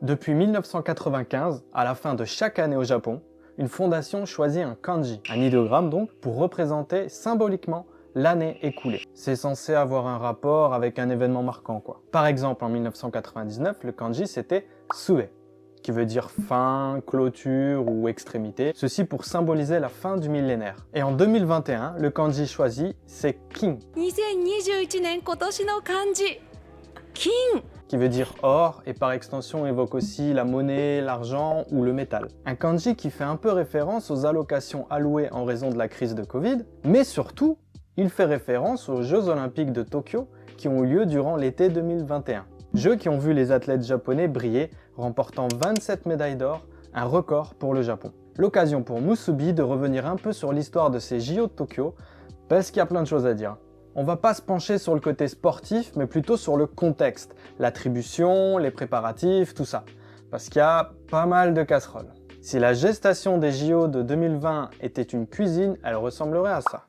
Depuis 1995, à la fin de chaque année au Japon, une fondation choisit un kanji, un idéogramme donc, pour représenter symboliquement l'année écoulée. C'est censé avoir un rapport avec un événement marquant quoi. Par exemple, en 1999, le kanji c'était Sue, qui veut dire fin, clôture ou extrémité, ceci pour symboliser la fin du millénaire. Et en 2021, le kanji choisi c'est Kin, 2021年今年の漢字金 qui veut dire or et par extension évoque aussi la monnaie, l'argent ou le métal. Un kanji qui fait un peu référence aux allocations allouées en raison de la crise de Covid, mais surtout, il fait référence aux Jeux Olympiques de Tokyo qui ont eu lieu durant l'été 2021. Jeux qui ont vu les athlètes japonais briller, remportant 27 médailles d'or, un record pour le Japon. L'occasion pour Musubi de revenir un peu sur l'histoire de ces JO de Tokyo, parce qu'il y a plein de choses à dire. On va pas se pencher sur le côté sportif, mais plutôt sur le contexte, l'attribution, les préparatifs, tout ça. Parce qu'il y a pas mal de casseroles. Si la gestation des JO de 2020 était une cuisine, elle ressemblerait à ça.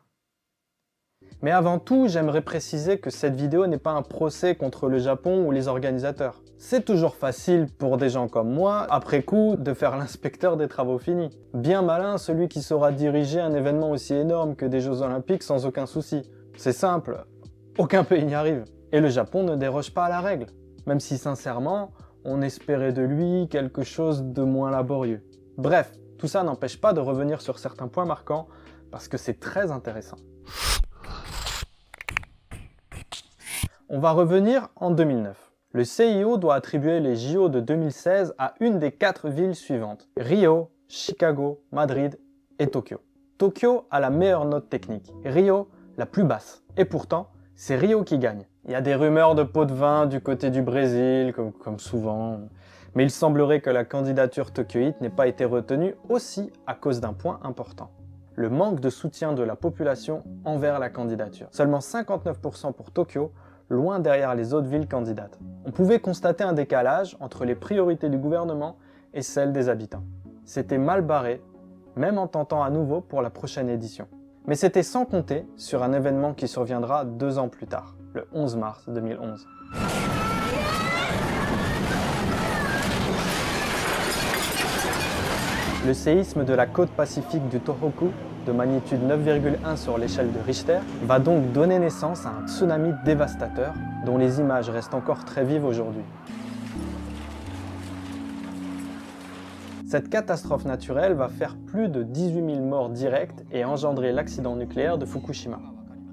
Mais avant tout, j'aimerais préciser que cette vidéo n'est pas un procès contre le Japon ou les organisateurs. C'est toujours facile pour des gens comme moi, après coup, de faire l'inspecteur des travaux finis. Bien malin celui qui saura diriger un événement aussi énorme que des Jeux Olympiques sans aucun souci. C'est simple, aucun pays n'y arrive. Et le Japon ne déroge pas à la règle, même si sincèrement, on espérait de lui quelque chose de moins laborieux. Bref, tout ça n'empêche pas de revenir sur certains points marquants, parce que c'est très intéressant. On va revenir en 2009. Le CIO doit attribuer les JO de 2016 à une des 4 villes suivantes: Rio, Chicago, Madrid et Tokyo. Tokyo a la meilleure note technique, Rio la plus basse. Et pourtant, c'est Rio qui gagne. Il y a des rumeurs de pots de vin du côté du Brésil, comme souvent. Mais il semblerait que la candidature tokyoïte n'ait pas été retenue aussi à cause d'un point important: le manque de soutien de la population envers la candidature. Seulement 59% pour Tokyo, loin derrière les autres villes candidates. On pouvait constater un décalage entre les priorités du gouvernement et celles des habitants. C'était mal barré, même en tentant à nouveau pour la prochaine édition. Mais c'était sans compter sur un événement qui surviendra 2 ans plus tard, le 11 mars 2011. Le séisme de la côte pacifique du Tohoku, de magnitude 9,1 sur l'échelle de Richter, va donc donner naissance à un tsunami dévastateur dont les images restent encore très vives aujourd'hui. Cette catastrophe naturelle va faire plus de 18 000 morts directs et engendrer l'accident nucléaire de Fukushima.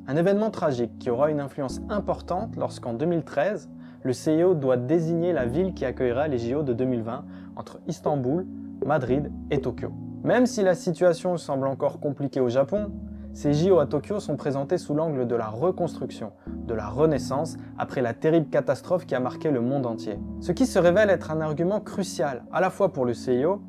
Un événement tragique qui aura une influence importante lorsqu'en 2013, le CIO doit désigner la ville qui accueillera les JO de 2020 entre Istanbul, Madrid et Tokyo. Même si la situation semble encore compliquée au Japon, ces JO à Tokyo sont présentés sous l'angle de la reconstruction, de la renaissance, après la terrible catastrophe qui a marqué le monde entier. Ce qui se révèle être un argument crucial, à la fois pour le CIO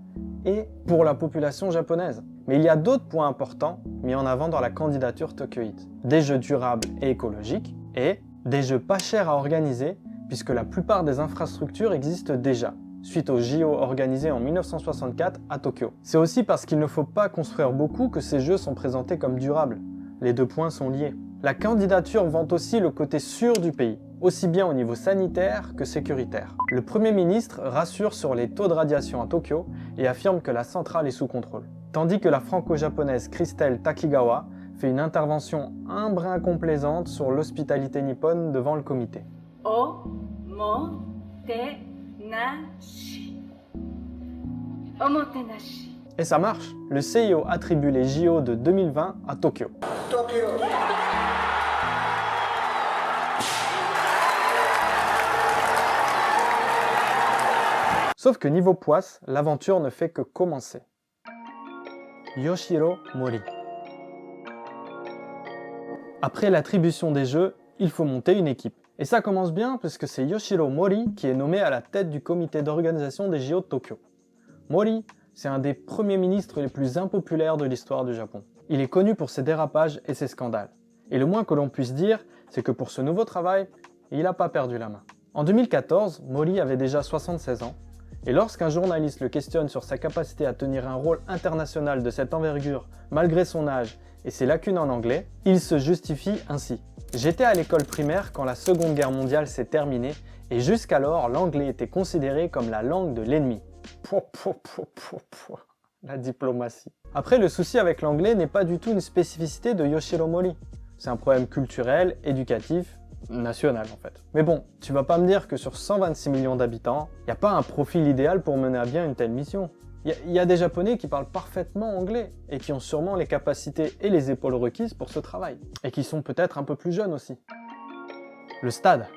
et pour la population japonaise. Mais il y a d'autres points importants mis en avant dans la candidature tokyoïte. Des jeux durables et écologiques, et des jeux pas chers à organiser, puisque la plupart des infrastructures existent déjà, suite aux JO organisés en 1964 à Tokyo. C'est aussi parce qu'il ne faut pas construire beaucoup que ces jeux sont présentés comme durables. Les deux points sont liés. La candidature vante aussi le côté sûr du pays, aussi bien au niveau sanitaire que sécuritaire. Le Premier ministre rassure sur les taux de radiation à Tokyo et affirme que la centrale est sous contrôle. Tandis que la franco-japonaise Christelle Takigawa fait une intervention un brin complaisante sur l'hospitalité nippone devant le comité. Et ça marche, le CIO attribue les JO de 2020 à Tokyo. Sauf que niveau poisse, l'aventure ne fait que commencer. Yoshiro Mori. Après l'attribution des jeux, il faut monter une équipe. Et ça commence bien puisque c'est Yoshiro Mori qui est nommé à la tête du comité d'organisation des JO de Tokyo. Mori, c'est un des premiers ministres les plus impopulaires de l'histoire du Japon. Il est connu pour ses dérapages et ses scandales. Et le moins que l'on puisse dire, c'est que pour ce nouveau travail, il n'a pas perdu la main. En 2014, Mori avait déjà 76 ans, et lorsqu'un journaliste le questionne sur sa capacité à tenir un rôle international de cette envergure malgré son âge et ses lacunes en anglais, il se justifie ainsi. J'étais à l'école primaire quand la Seconde Guerre mondiale s'est terminée Et jusqu'alors, l'anglais était considéré comme la langue de l'ennemi. La diplomatie. Après, le souci avec l'anglais n'est pas du tout une spécificité de Yoshiro Mori. C'est un problème culturel, éducatif, national en fait. Mais bon, tu vas pas me dire que sur 126 millions d'habitants, il n'y a pas un profil idéal pour mener à bien une telle mission. Il y a des Japonais qui parlent parfaitement anglais et qui ont sûrement les capacités et les épaules requises pour ce travail. Et qui sont peut-être un peu plus jeunes aussi. Le stade.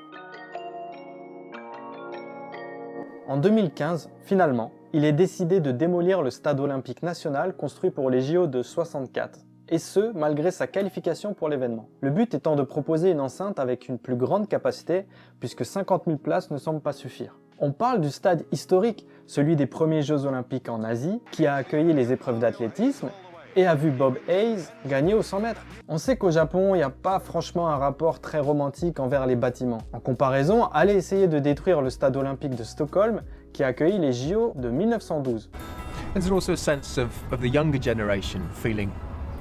En 2015, finalement, il est décidé de démolir le stade olympique national construit pour les JO de 64. Et ce, malgré sa qualification pour l'événement. Le but étant de proposer une enceinte avec une plus grande capacité, puisque 50 000 places ne semblent pas suffire. On parle du stade historique, celui des premiers Jeux Olympiques en Asie, qui a accueilli les épreuves d'athlétisme et a vu Bob Hayes gagner aux 100 mètres. On sait qu'au Japon, il n'y a pas franchement un rapport très romantique envers les bâtiments. En comparaison, allez essayer de détruire le stade olympique de Stockholm, qui a accueilli les JO de 1912. There's also a sense of the younger generation feeling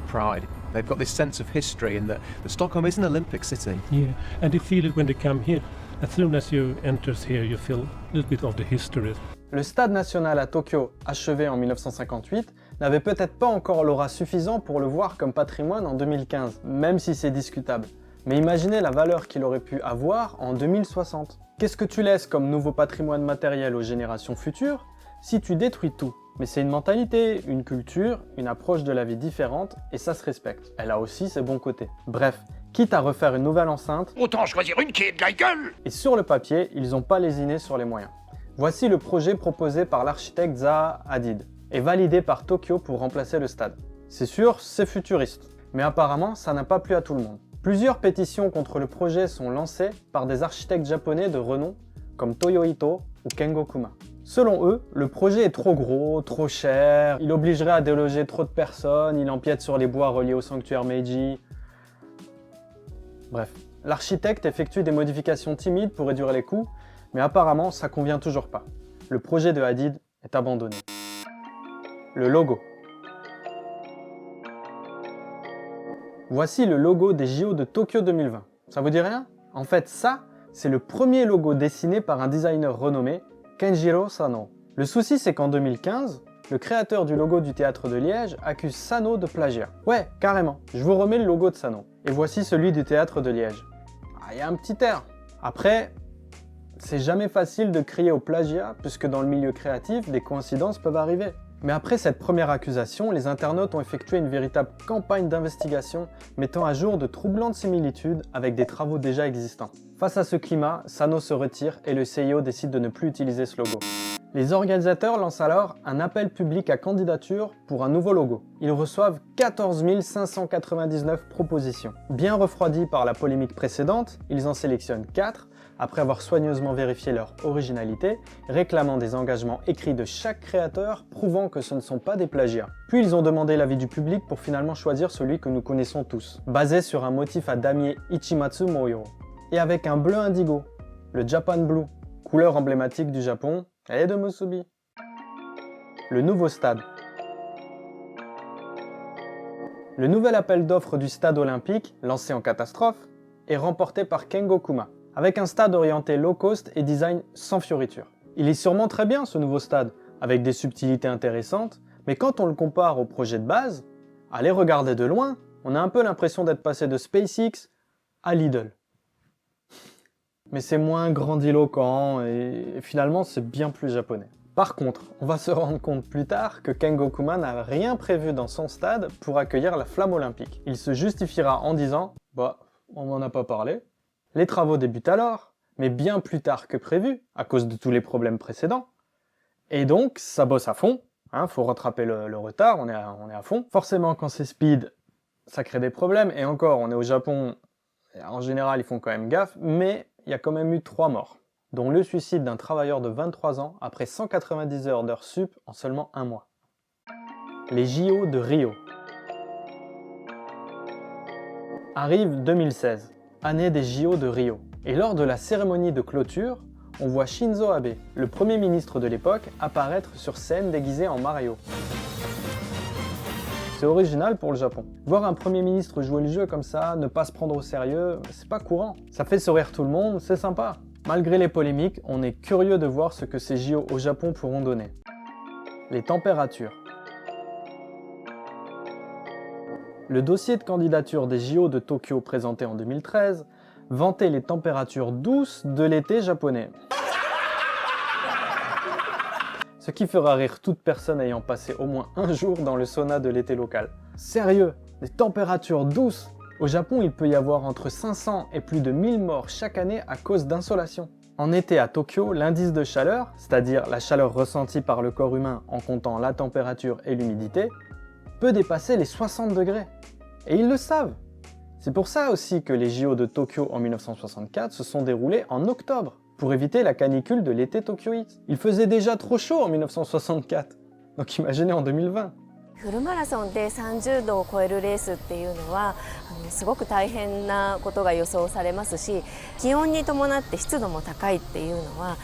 pride. They've got this sense of history and that Stockholm is an Olympic city. Yeah, and they feel it when they come here. As soon as you enter here, you feel a little bit of the history. Le stade national à Tokyo, achevé en 1958, n'avait peut-être pas encore l'aura suffisant pour le voir comme patrimoine en 2015, même si c'est discutable. Mais imaginez la valeur qu'il aurait pu avoir en 2060. Qu'est-ce que tu laisses comme nouveau patrimoine matériel aux générations futures si tu détruis tout? Mais c'est une mentalité, une culture, une approche de la vie différente et ça se respecte. Elle a aussi ses bons côtés. Bref, quitte à refaire une nouvelle enceinte, autant choisir une qui ait de la gueule. Et sur le papier, ils n'ont pas lésiné sur les moyens. Voici le projet proposé par l'architecte Zaha Hadid et validé par Tokyo pour remplacer le stade. C'est sûr, c'est futuriste, mais apparemment ça n'a pas plu à tout le monde. Plusieurs pétitions contre le projet sont lancées par des architectes japonais de renom comme Toyo Ito ou Kengo Kuma. Selon eux, le projet est trop gros, trop cher, il obligerait à déloger trop de personnes, il empiète sur les bois reliés au sanctuaire Meiji. Bref, l'architecte effectue des modifications timides pour réduire les coûts, mais apparemment ça convient toujours pas. Le projet de Hadid est abandonné. Le logo. Voici le logo des JO de Tokyo 2020. Ça vous dit rien? En fait, ça, c'est le premier logo dessiné par un designer renommé, Kenjiro Sano. Le souci, c'est qu'en 2015, le créateur du logo du théâtre de Liège accuse Sano de plagiat. Ouais, carrément, je vous remets le logo de Sano. Et voici celui du théâtre de Liège. Ah, y a un petit air. Après, c'est jamais facile de crier au plagiat, puisque dans le milieu créatif, des coïncidences peuvent arriver. Mais après cette première accusation, les internautes ont effectué une véritable campagne d'investigation mettant à jour de troublantes similitudes avec des travaux déjà existants. Face à ce climat, Sano se retire et le CIO décide de ne plus utiliser ce logo. Les organisateurs lancent alors un appel public à candidature pour un nouveau logo. Ils reçoivent 14 599 propositions. Bien refroidis par la polémique précédente, ils en sélectionnent 4 après avoir soigneusement vérifié leur originalité, réclamant des engagements écrits de chaque créateur prouvant que ce ne sont pas des plagiats. Puis ils ont demandé l'avis du public pour finalement choisir celui que nous connaissons tous, basé sur un motif à damier Ichimatsu Moyo, et avec un bleu indigo, le Japan Blue, couleur emblématique du Japon et de Musubi. Le nouveau stade. Le nouvel appel d'offres du stade olympique, lancé en catastrophe, est remporté par Kengo Kuma, avec un stade orienté low cost et design sans fioriture. Il est sûrement très bien ce nouveau stade, avec des subtilités intéressantes, mais quand on le compare au projet de base, à les regarder de loin, on a un peu l'impression d'être passé de SpaceX à Lidl. Mais c'est moins grandiloquent et finalement c'est bien plus japonais. Par contre, on va se rendre compte plus tard que Kengo Kuma n'a rien prévu dans son stade pour accueillir la flamme olympique. Il se justifiera en disant « Bah, on m'en a pas parlé ». Les travaux débutent alors, mais bien plus tard que prévu, à cause de tous les problèmes précédents. Et donc, ça bosse à fond, faut rattraper le retard, on est à fond. Forcément, quand c'est speed, ça crée des problèmes, et encore, on est au Japon, en général, ils font quand même gaffe, mais il y a quand même eu 3 morts, dont le suicide d'un travailleur de 23 ans après 190 heures d'heures sup en seulement 1 mois. Les JO de Rio. Arrive 2016. Année des JO de Rio. Et lors de la cérémonie de clôture, on voit Shinzo Abe, le premier ministre de l'époque, apparaître sur scène déguisé en Mario. C'est original pour le Japon. Voir un premier ministre jouer le jeu comme ça, ne pas se prendre au sérieux, c'est pas courant. Ça fait sourire tout le monde, c'est sympa. Malgré les polémiques, on est curieux de voir ce que ces JO au Japon pourront donner. Les températures. Le dossier de candidature des JO de Tokyo présenté en 2013 vantait les températures douces de l'été japonais. Ce qui fera rire toute personne ayant passé au moins un jour dans le sauna de l'été local. Sérieux, des températures douces? Au Japon, il peut y avoir entre 500 et plus de 1000 morts chaque année à cause d'insolation. En été à Tokyo, l'indice de chaleur, c'est-à-dire la chaleur ressentie par le corps humain en comptant la température et l'humidité, peut dépasser les 60 degrés. Et ils le savent. C'est pour ça aussi que les JO de Tokyo en 1964 se sont déroulés en octobre, pour éviter la canicule de l'été tokyoïte. Il faisait déjà trop chaud en 1964, donc imaginez en 2020. フルマラソンで30度を超えるレースっていうのはすごく大変なことが予想されますし、気温に伴って湿度も高いっていうのは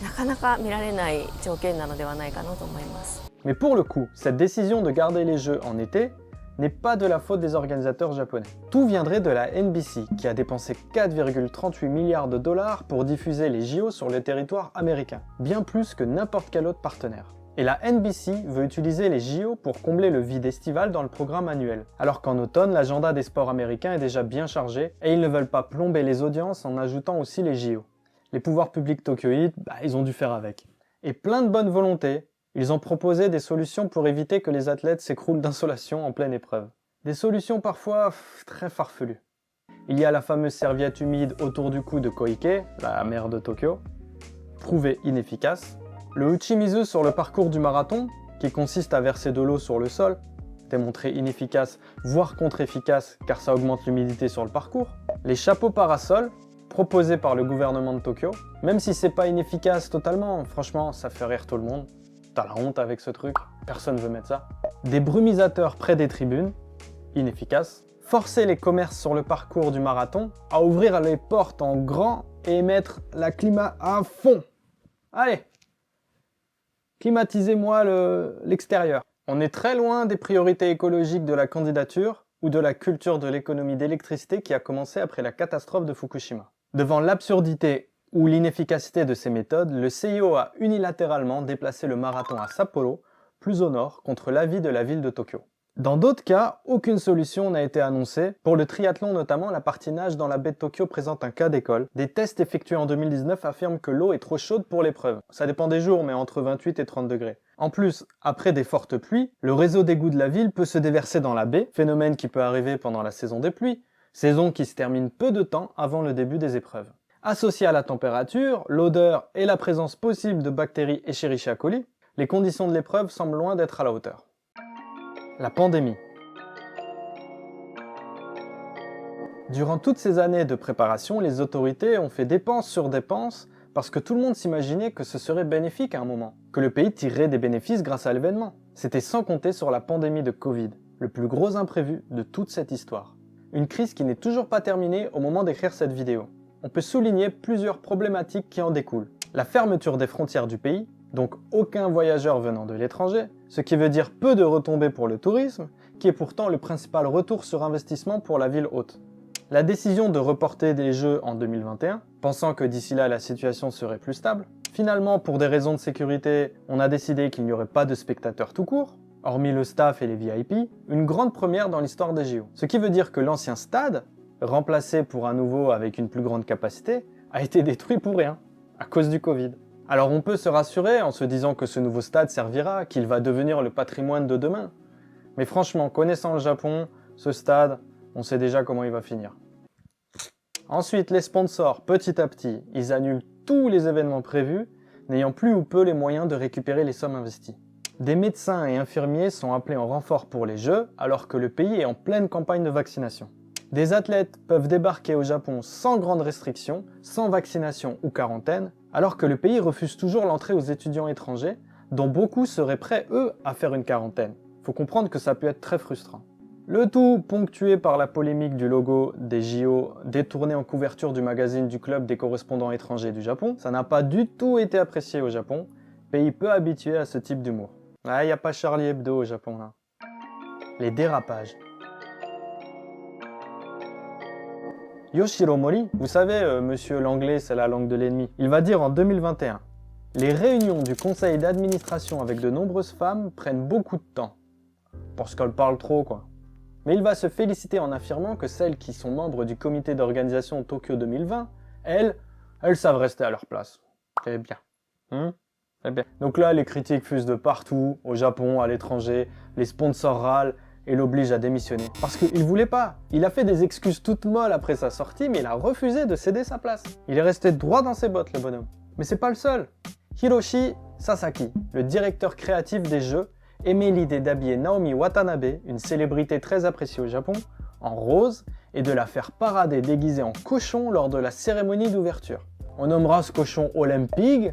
なかなか見られない条件なのではないかなと思います。Mais pour le coup, cette décision de garder les Jeux en été n'est pas de la faute des organisateurs japonais. Tout viendrait de la NBC, qui a dépensé 4,38 milliards de dollars pour diffuser les JO sur le territoire américain, bien plus que n'importe quel autre partenaire. Et la NBC veut utiliser les JO pour combler le vide estival dans le programme annuel, alors qu'en automne, l'agenda des sports américains est déjà bien chargé et ils ne veulent pas plomber les audiences en ajoutant aussi les JO. Les pouvoirs publics tokyoïtes, ils ont dû faire avec. Et plein de bonne volonté, ils ont proposé des solutions pour éviter que les athlètes s'écroulent d'insolation en pleine épreuve. Des solutions parfois très farfelues. Il y a la fameuse serviette humide autour du cou de Koike, la maire de Tokyo, prouvée inefficace. Le Uchimizu sur le parcours du marathon, qui consiste à verser de l'eau sur le sol, démontré inefficace, voire contre-efficace car ça augmente l'humidité sur le parcours. Les chapeaux parasols, proposés par le gouvernement de Tokyo, même si c'est pas inefficace totalement, franchement ça fait rire tout le monde. T'as la honte avec ce truc, personne veut mettre ça. Des brumisateurs près des tribunes, inefficace. Forcer les commerces sur le parcours du marathon à ouvrir les portes en grand et mettre la climat à fond. Allez, climatisez-moi l'extérieur. On est très loin des priorités écologiques de la candidature ou de la culture de l'économie d'électricité qui a commencé après la catastrophe de Fukushima. Devant l'absurdité ou l'inefficacité de ces méthodes, le CIO a unilatéralement déplacé le marathon à Sapporo, plus au nord, contre l'avis de la ville de Tokyo. Dans d'autres cas, aucune solution n'a été annoncée. Pour le triathlon notamment, la partie nage dans la baie de Tokyo présente un cas d'école. Des tests effectués en 2019 affirment que l'eau est trop chaude pour l'épreuve. Ça dépend des jours, mais entre 28 et 30 degrés. En plus, après des fortes pluies, le réseau d'égouts de la ville peut se déverser dans la baie, phénomène qui peut arriver pendant la saison des pluies, saison qui se termine peu de temps avant le début des épreuves. Associé à la température, l'odeur et la présence possible de bactéries Escherichia coli, les conditions de l'épreuve semblent loin d'être à la hauteur. La pandémie. Durant toutes ces années de préparation, les autorités ont fait dépenses sur dépenses parce que tout le monde s'imaginait que ce serait bénéfique à un moment, que le pays tirerait des bénéfices grâce à l'événement. C'était sans compter sur la pandémie de Covid, le plus gros imprévu de toute cette histoire. Une crise qui n'est toujours pas terminée au moment d'écrire cette vidéo. On peut souligner plusieurs problématiques qui en découlent. La fermeture des frontières du pays, donc aucun voyageur venant de l'étranger, ce qui veut dire peu de retombées pour le tourisme, qui est pourtant le principal retour sur investissement pour la ville hôte. La décision de reporter des Jeux en 2021, pensant que d'ici là la situation serait plus stable. Finalement, pour des raisons de sécurité, on a décidé qu'il n'y aurait pas de spectateurs tout court, hormis le staff et les VIP, une grande première dans l'histoire des JO. Ce qui veut dire que l'ancien stade, remplacé pour un nouveau avec une plus grande capacité, a été détruit pour rien, à cause du Covid. Alors on peut se rassurer en se disant que ce nouveau stade servira, qu'il va devenir le patrimoine de demain. Mais franchement, connaissant le Japon, ce stade, on sait déjà comment il va finir. Ensuite, les sponsors, petit à petit, ils annulent tous les événements prévus, n'ayant plus ou peu les moyens de récupérer les sommes investies. Des médecins et infirmiers sont appelés en renfort pour les Jeux, alors que le pays est en pleine campagne de vaccination. Des athlètes peuvent débarquer au Japon sans grande restriction, sans vaccination ou quarantaine, alors que le pays refuse toujours l'entrée aux étudiants étrangers, dont beaucoup seraient prêts, eux, à faire une quarantaine. Faut comprendre que ça peut être très frustrant. Le tout ponctué par la polémique du logo des JO détourné en couverture du magazine du club des correspondants étrangers du Japon. Ça n'a pas du tout été apprécié au Japon, pays peu habitué à ce type d'humour. Ah, y a pas Charlie Hebdo au Japon là. Les dérapages. Yoshiro Mori, vous savez, monsieur l'anglais c'est la langue de l'ennemi, il va dire en 2021 « Les réunions du conseil d'administration avec de nombreuses femmes prennent beaucoup de temps. » Parce qu'elles parlent trop quoi. Mais il va se féliciter en affirmant que celles qui sont membres du comité d'organisation Tokyo 2020, elles savent rester à leur place. C'est bien. C'est bien. Donc là, les critiques fusent de partout, au Japon, à l'étranger, les sponsors râlent et l'obligent à démissionner. Parce qu'il voulait pas. Il a fait des excuses toutes molles après sa sortie, mais il a refusé de céder sa place. Il est resté droit dans ses bottes, le bonhomme. Mais c'est pas le seul. Hiroshi Sasaki, le directeur créatif des jeux, aimait l'idée d'habiller Naomi Watanabe, une célébrité très appréciée au Japon, en rose et de la faire parader déguisée en cochon lors de la cérémonie d'ouverture. On nommera ce cochon Olympique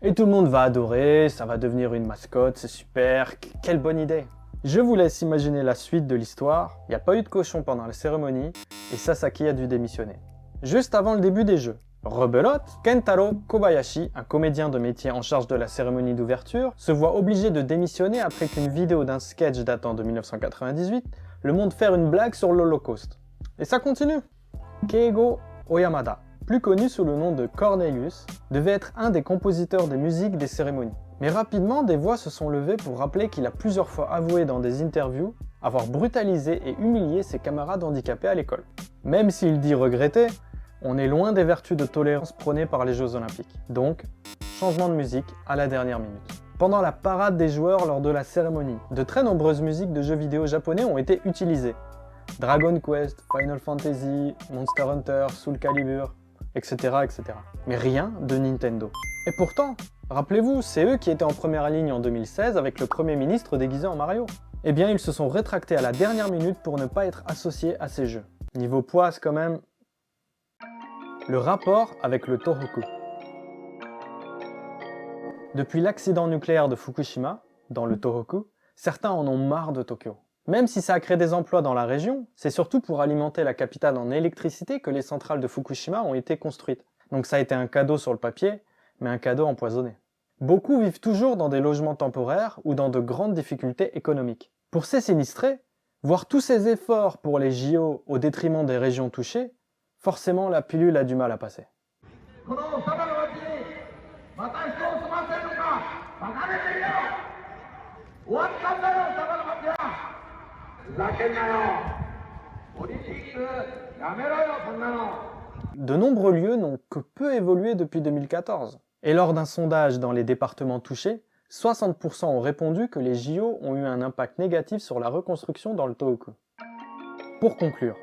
et tout le monde va adorer, ça va devenir une mascotte, c'est super, quelle bonne idée. Je vous laisse imaginer la suite de l'histoire, il n'y a pas eu de cochon pendant la cérémonie et Sasaki a dû démissionner. Juste avant le début des jeux, rebelote, Kentaro Kobayashi, un comédien de métier en charge de la cérémonie d'ouverture, se voit obligé de démissionner après qu'une vidéo d'un sketch datant de 1998 le montre faire une blague sur l'Holocauste. Et ça continue. Keigo Oyamada, plus connu sous le nom de Cornelius, devait être un des compositeurs des musiques des cérémonies. Mais rapidement, des voix se sont levées pour rappeler qu'il a plusieurs fois avoué dans des interviews avoir brutalisé et humilié ses camarades handicapés à l'école. Même s'il dit regretter, on est loin des vertus de tolérance prônées par les Jeux Olympiques. Donc, changement de musique à la dernière minute. Pendant la parade des joueurs lors de la cérémonie, de très nombreuses musiques de jeux vidéo japonais ont été utilisées. Dragon Quest, Final Fantasy, Monster Hunter, Soul Calibur, etc., etc. Mais rien de Nintendo. Et pourtant, rappelez-vous, c'est eux qui étaient en première ligne en 2016 avec le Premier ministre déguisé en Mario. Eh bien, ils se sont rétractés à la dernière minute pour ne pas être associés à ces jeux. Niveau poisse quand même. Le rapport avec le Tohoku. Depuis l'accident nucléaire de Fukushima, dans le Tohoku, certains en ont marre de Tokyo. Même si ça a créé des emplois dans la région, c'est surtout pour alimenter la capitale en électricité que les centrales de Fukushima ont été construites. Donc ça a été un cadeau sur le papier, mais un cadeau empoisonné. Beaucoup vivent toujours dans des logements temporaires ou dans de grandes difficultés économiques. Pour ces sinistrés, voir tous ces efforts pour les JO au détriment des régions touchées, forcément la pilule a du mal à passer. De nombreux lieux n'ont que peu évolué depuis 2014. Et lors d'un sondage dans les départements touchés, 60% ont répondu que les JO ont eu un impact négatif sur la reconstruction dans le Tohoku. Pour conclure,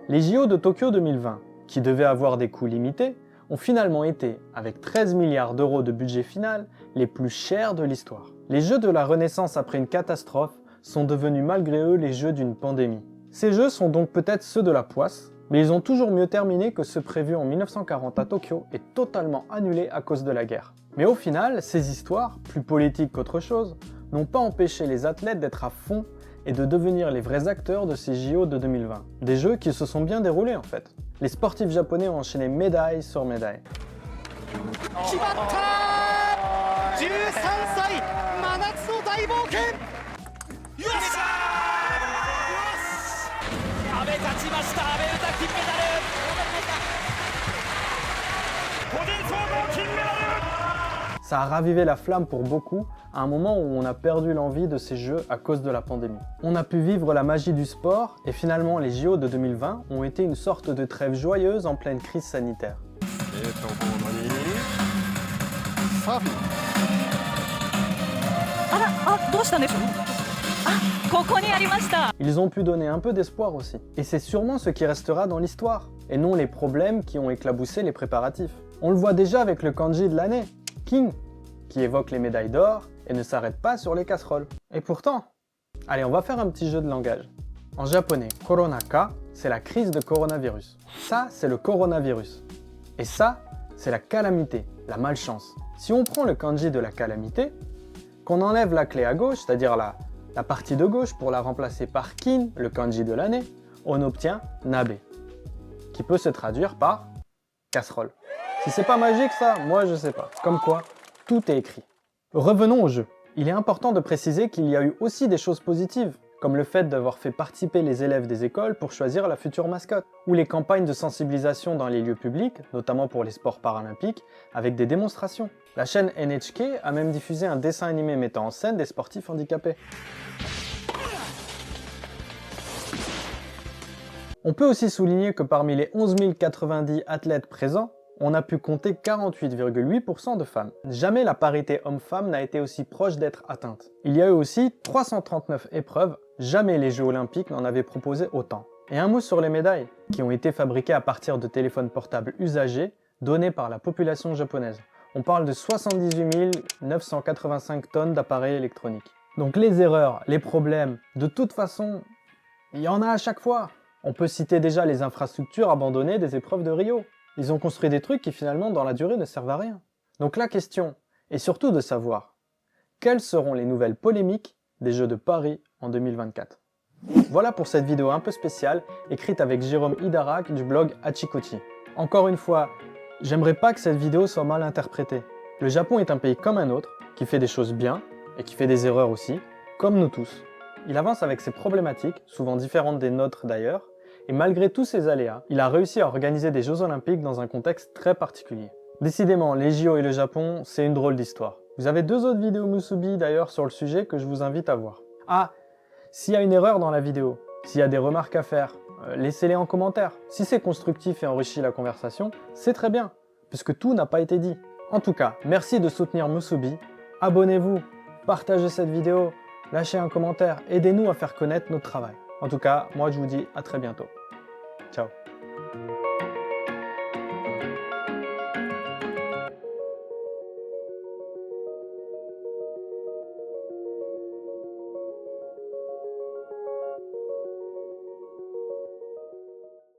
les JO de Tokyo 2020, qui devaient avoir des coûts limités, ont finalement été, avec 13 milliards d'euros de budget final, les plus chers de l'histoire. Les Jeux de la Renaissance après une catastrophe sont devenus malgré eux les Jeux d'une pandémie. Ces Jeux sont donc peut-être ceux de la poisse, mais ils ont toujours mieux terminé que ceux prévus en 1940 à Tokyo et totalement annulés à cause de la guerre. Mais au final, ces histoires, plus politiques qu'autre chose, n'ont pas empêché les athlètes d'être à fond et de devenir les vrais acteurs de ces JO de 2020. Des Jeux qui se sont bien déroulés en fait. Les sportifs japonais ont enchaîné médaille sur médaille. Ça a ravivé la flamme pour beaucoup à un moment où on a perdu l'envie de ces jeux à cause de la pandémie. On a pu vivre la magie du sport et finalement les JO de 2020 ont été une sorte de trêve joyeuse en pleine crise sanitaire. Ils ont pu donner un peu d'espoir aussi. Et c'est sûrement ce qui restera dans l'histoire, et non les problèmes qui ont éclaboussé les préparatifs. On le voit déjà avec le kanji de l'année, King, qui évoque les médailles d'or et ne s'arrête pas sur les casseroles. Et pourtant, allez, on va faire un petit jeu de langage. En japonais, Koronaka, c'est la crise de coronavirus. Ça, c'est le coronavirus. Et ça, c'est la calamité, la malchance. Si on prend le kanji de la calamité, qu'on enlève la clé à gauche, c'est-à-dire la partie de gauche pour la remplacer par kin, le kanji de l'année, on obtient nabe, qui peut se traduire par casserole. Si c'est pas magique ça, moi je sais pas. Comme quoi, tout est écrit. Revenons au jeu. Il est important de préciser qu'il y a eu aussi des choses positives, comme le fait d'avoir fait participer les élèves des écoles pour choisir la future mascotte, ou les campagnes de sensibilisation dans les lieux publics, notamment pour les sports paralympiques, avec des démonstrations. La chaîne NHK a même diffusé un dessin animé mettant en scène des sportifs handicapés. On peut aussi souligner que parmi les 11 090 athlètes présents, on a pu compter 48,8% de femmes. Jamais la parité homme-femme n'a été aussi proche d'être atteinte. Il y a eu aussi 339 épreuves, jamais les Jeux Olympiques n'en avaient proposé autant. Et un mot sur les médailles, qui ont été fabriquées à partir de téléphones portables usagés, donnés par la population japonaise. On parle de 78 985 tonnes d'appareils électroniques. Donc les erreurs, les problèmes, de toute façon, il y en a à chaque fois. On peut citer déjà les infrastructures abandonnées des épreuves de Rio. Ils ont construit des trucs qui finalement dans la durée ne servent à rien. Donc la question est surtout de savoir quelles seront les nouvelles polémiques des Jeux de Paris en 2024. Voilà pour cette vidéo un peu spéciale, écrite avec Jérôme Idarak du blog Hachikochi. Encore une fois, j'aimerais pas que cette vidéo soit mal interprétée. Le Japon est un pays comme un autre, qui fait des choses bien, et qui fait des erreurs aussi, comme nous tous. Il avance avec ses problématiques, souvent différentes des nôtres d'ailleurs, et malgré tous ces aléas, il a réussi à organiser des Jeux Olympiques dans un contexte très particulier. Décidément, les JO et le Japon, c'est une drôle d'histoire. Vous avez 2 autres vidéos Musubi d'ailleurs sur le sujet que je vous invite à voir. Ah, s'il y a une erreur dans la vidéo, s'il y a des remarques à faire, laissez-les en commentaire. Si c'est constructif et enrichit la conversation, c'est très bien, puisque tout n'a pas été dit. En tout cas, merci de soutenir Musubi, abonnez-vous, partagez cette vidéo, lâchez un commentaire, aidez-nous à faire connaître notre travail. En tout cas, moi je vous dis à très bientôt. Ciao.